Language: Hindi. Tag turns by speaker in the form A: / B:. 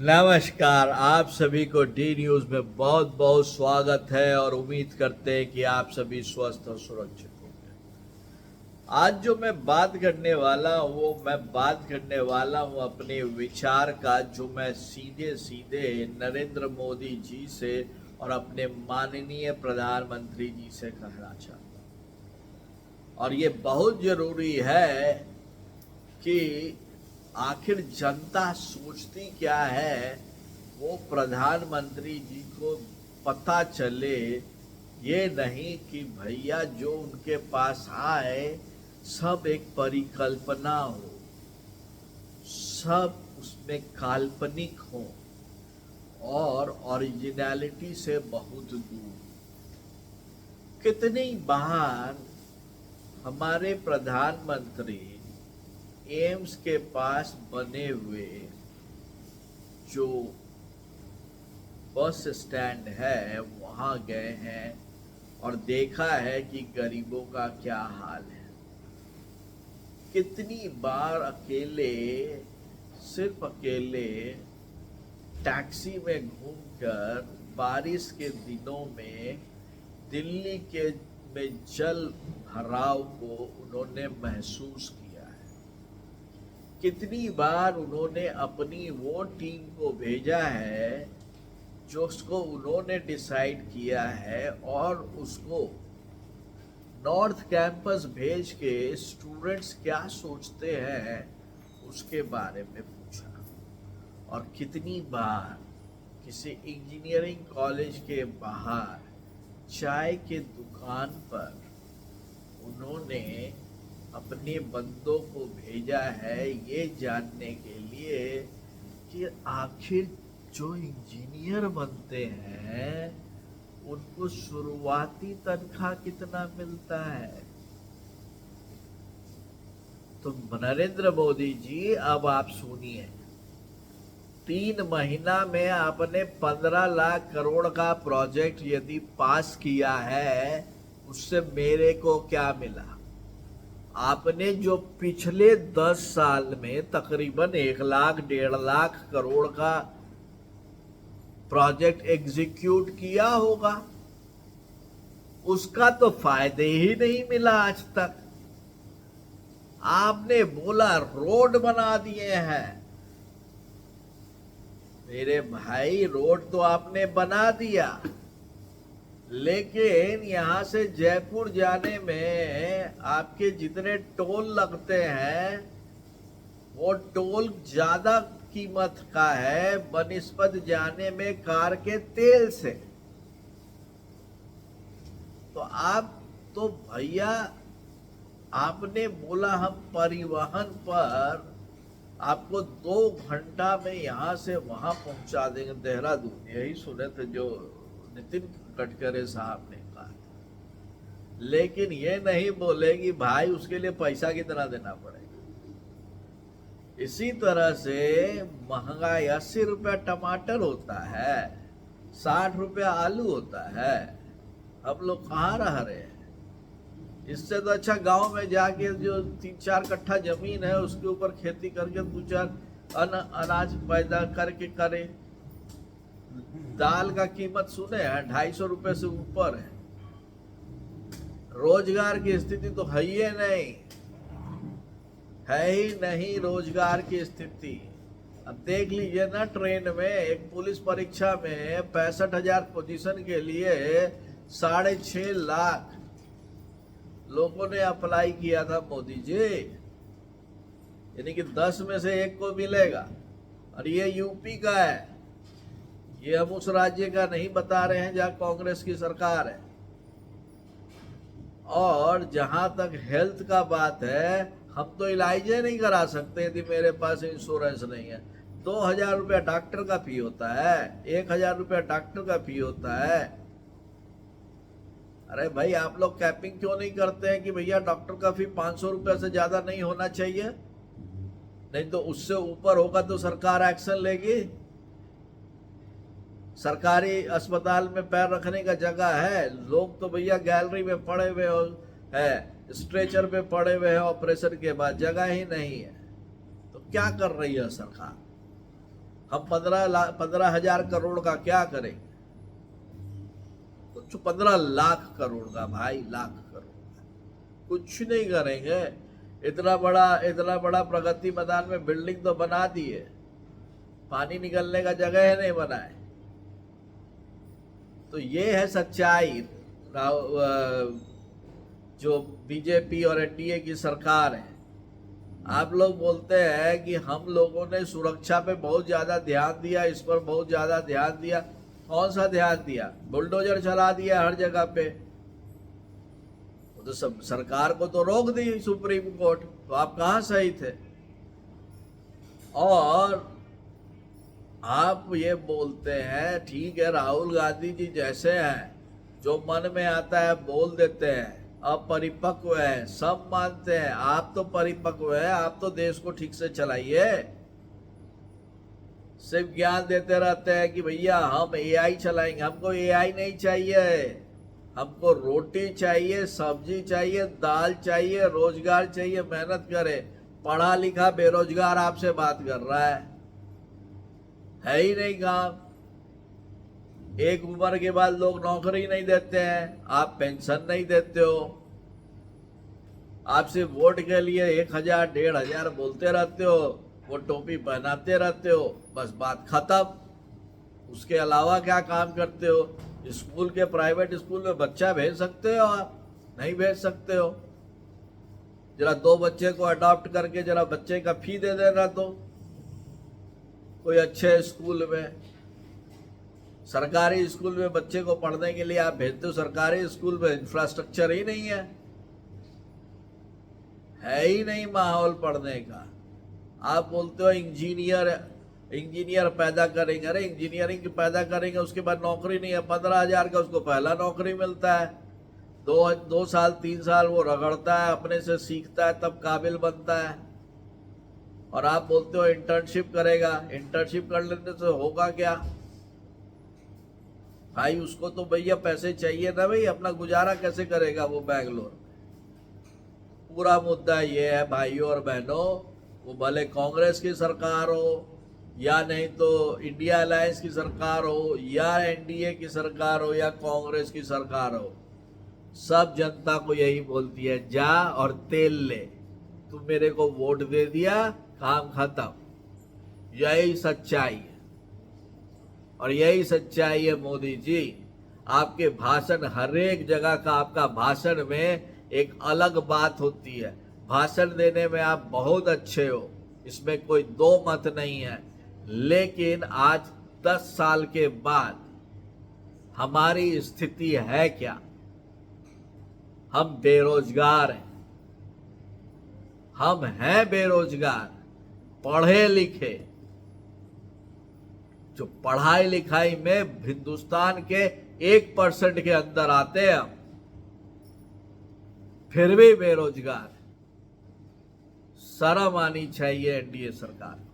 A: नमस्कार। आप सभी को डी न्यूज में बहुत बहुत स्वागत है और उम्मीद करते हैं कि आप सभी स्वस्थ और सुरक्षित होंगे। आज जो मैं बात करने वाला हूँ वो मैं बात करने वाला हूँ अपने विचार का, जो मैं सीधे सीधे नरेंद्र मोदी जी से और अपने माननीय प्रधानमंत्री जी से कहना चाहता हूँ। और ये बहुत जरूरी है कि आखिर जनता सोचती क्या है वो प्रधानमंत्री जी को पता चले। ये नहीं कि भैया जो उनके पास आए सब एक परिकल्पना हो, सब उसमें काल्पनिक हो और ओरिजिनलिटी से बहुत दूर। कितनी बार हमारे प्रधानमंत्री एम्स के पास बने हुए जो बस स्टैंड है वहां गए हैं और देखा है कि गरीबों का क्या हाल है। कितनी बार अकेले, सिर्फ अकेले टैक्सी में घूमकर बारिश के दिनों में दिल्ली के में जल भराव को उन्होंने महसूस किया है। कितनी बार उन्होंने अपनी वो टीम को भेजा है जो उसको उन्होंने डिसाइड किया है और उसको नॉर्थ कैंपस भेज के स्टूडेंट्स क्या सोचते हैं उसके बारे में पूछा। और कितनी बार किसी इंजीनियरिंग कॉलेज के बाहर चाय के दुकान पर उन्होंने अपने बंदों को भेजा है ये जानने के लिए कि आखिर जो इंजीनियर बनते हैं उनको शुरुआती तनख्वाह कितना मिलता है। तो नरेंद्र मोदी जी अब आप सुनिए, 3 महीना में आपने 15 लाख करोड़ का प्रोजेक्ट यदि पास किया है उससे मेरे को क्या मिला। आपने जो पिछले 10 साल में तकरीबन 1 लाख 1.5 लाख करोड़ का प्रोजेक्ट एग्जीक्यूट किया होगा उसका तो फायदे ही नहीं मिला आज तक। आपने बोला रोड बना दिए हैं, मेरे भाई रोड तो आपने बना दिया, लेकिन यहां से जयपुर जाने में आपके जितने टोल लगते हैं वो टोल ज्यादा कीमत का है बनिस्बत जाने में कार के तेल से। तो आप तो भैया आपने बोला हम परिवहन पर आपको 2 घंटा में यहां से वहां पहुंचा देंगे देहरादून, यही सुने थे जो नितिन गडकरी साहब ने कहा। लेकिन ये नहीं बोले कि भाई उसके लिए पैसा कितना देना पड़ेगा। इसी तरह से महंगाई, 80 रुपया टमाटर होता है, 60 रुपया आलू होता है, हम लोग कहाँ रह रहे हैं। इससे तो अच्छा गांव में जाके जो 3-4 कट्ठा जमीन है उसके ऊपर खेती करके 2-4 अनाज पैदा करके करे। दाल का कीमत सुने हैं 250 रुपए से ऊपर है। रोजगार की स्थिति तो है ही नहीं, है ही नहीं रोजगार की स्थिति। अब देख लीजिए ना, ट्रेन में एक पुलिस परीक्षा में 65,000 पोजीशन के लिए 6.5 लाख लोगों ने अप्लाई किया था मोदी जी, यानी कि 10 में से 1 को मिलेगा। और ये यूपी का है, ये हम उस राज्य का नहीं बता रहे हैं जहां कांग्रेस की सरकार है। और जहां तक हेल्थ का बात है, हम तो इलाज नहीं करा सकते यदि मेरे पास इंश्योरेंस नहीं है। 2,000 रुपया डॉक्टर का फी होता है, 1,000 रुपया डॉक्टर का फी होता है। अरे भाई आप लोग कैपिंग क्यों नहीं करते हैं कि भैया डॉक्टर का फी 500 रुपया से ज्यादा नहीं होना चाहिए, नहीं तो उससे ऊपर होगा तो सरकार एक्शन लेगी। सरकारी अस्पताल में पैर रखने का जगह है, लोग तो भैया गैलरी में पड़े हुए है, स्ट्रेचर पे पड़े हुए हैं ऑपरेशन के बाद, जगह ही नहीं है। तो क्या कर रही है सरकार। हम 15,000 करोड़ का क्या करेंगे? कुछ 15 लाख करोड़ का भाई, लाख करोड़ का कुछ नहीं करेंगे। इतना बड़ा प्रगति मैदान में बिल्डिंग तो बना दिए, पानी निकलने का जगह है नहीं बनाए। तो ये है सच्चाई। जो बीजेपी और एनडीए की सरकार है। आप लोग बोलते हैं कि हम लोगों ने सुरक्षा पे बहुत ज्यादा ध्यान दिया, इस पर बहुत ज्यादा ध्यान दिया। कौन सा ध्यान दिया? बुलडोजर चला दिया हर जगह पे। तो सब सरकार को तो रोक दी सुप्रीम कोर्ट, तो आप कहां सही थे? और आप ये बोलते हैं, ठीक है राहुल गांधी जी जैसे हैं, जो मन में आता है बोल देते हैं, अपरिपक्व है, सब मानते हैं। आप तो परिपक्व है, आप तो देश को ठीक से चलाइए। सिर्फ ज्ञान देते रहते हैं कि भैया हम एआई चलाएंगे। हमको एआई नहीं चाहिए, हमको रोटी चाहिए, सब्जी चाहिए, दाल चाहिए, रोजगार चाहिए। मेहनत करे। पढ़ा लिखा बेरोजगार आपसे बात कर रहा है ही नहीं काम। एक उम्र के बाद लोग नौकरी नहीं देते हैं, आप पेंशन नहीं देते हो। आपसे वोट के लिए 1,000 1,500 बोलते रहते हो, वो टोपी पहनाते रहते हो, बस बात खत्म। उसके अलावा क्या काम करते हो? स्कूल के प्राइवेट स्कूल में बच्चा भेज सकते हो? आप नहीं भेज सकते हो। जरा 2 बच्चे को अडॉप्ट करके जरा बच्चे का फी दे देना तो कोई अच्छे स्कूल में, सरकारी स्कूल में बच्चे को पढ़ने के लिए आप भेजते हो। सरकारी स्कूल में इंफ्रास्ट्रक्चर ही नहीं है ही नहीं माहौल पढ़ने का। आप बोलते हो इंजीनियर पैदा करेंगे। अरे इंजीनियरिंग पैदा करेंगे, उसके बाद नौकरी नहीं है। 15,000 का उसको पहला नौकरी मिलता है। 2 साल 3 साल वो रगड़ता है, अपने से सीखता है, तब काबिल बनता है। और आप बोलते हो इंटर्नशिप करेगा। इंटर्नशिप कर लेने से होगा क्या भाई? उसको तो भैया पैसे चाहिए ना भाई, अपना गुजारा कैसे करेगा वो बैंगलोर? पूरा मुद्दा ये है भाइयों और बहनों, वो भले कांग्रेस की सरकार हो, या नहीं तो इंडिया अलायंस की सरकार हो, या एनडीए की सरकार हो, या कांग्रेस की सरकार हो, सब जनता को यही बोलती है, जा और तेल ले। तू मेरे को वोट दे दिया, काम खत्म। यही सच्चाई है। और यही सच्चाई है मोदी जी। आपके भाषण, हर एक जगह का आपका भाषण में एक अलग बात होती है। भाषण देने में आप बहुत अच्छे हो, इसमें कोई दो मत नहीं है। लेकिन आज 10 साल के बाद हमारी स्थिति है क्या? हम बेरोजगार हैं। हम हैं बेरोजगार, पढ़े लिखे, जो पढ़ाई लिखाई में हिंदुस्तान के 1% के अंदर आते हैं हम, फिर भी बेरोजगार। शर्म आनी चाहिए एनडीए सरकार को।